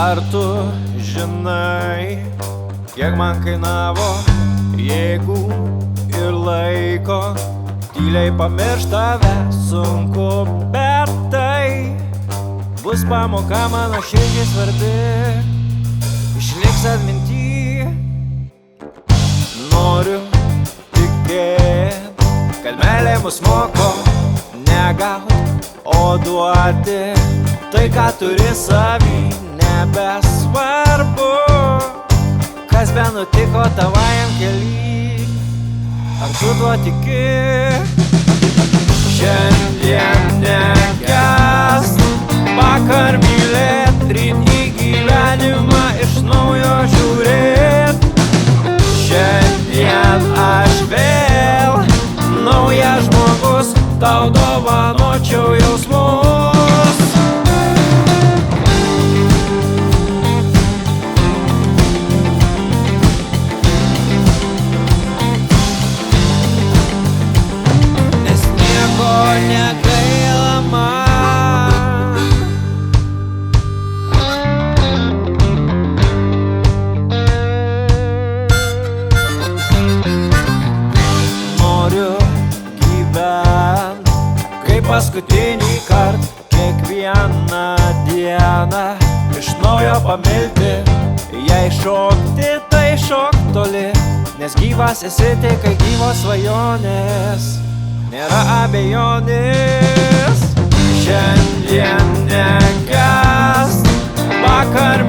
Ar tu žinai, kiek man kainavo jėgų ir laiko tyliai pamiršt tave sunku, bet tai bus pamoka mano širdžiai svarbi, išliks atminty. Noriu tikėt, kad meilė mus moko negaut, o duoti tai, ką turi savy. Nebesvarbu, kas be nutiko tavajam kely, ar tu tuo tiki? Šiandien nekęst, vakar mylėt, ryt į gyvenimą iš naujo žiūrėt. Šiandien aš vėl naujas žmogus, tau dovanočiau jausmus. Negaila man. Noriu gyvent kaip paskutinį kart, kiekvieną dieną iš naujo pamilti, jei šokti, tai šok toli, nes gyvas esi tik, kai gyvos svajonės. Nėra abejonės. Šiandien nekęst, vakar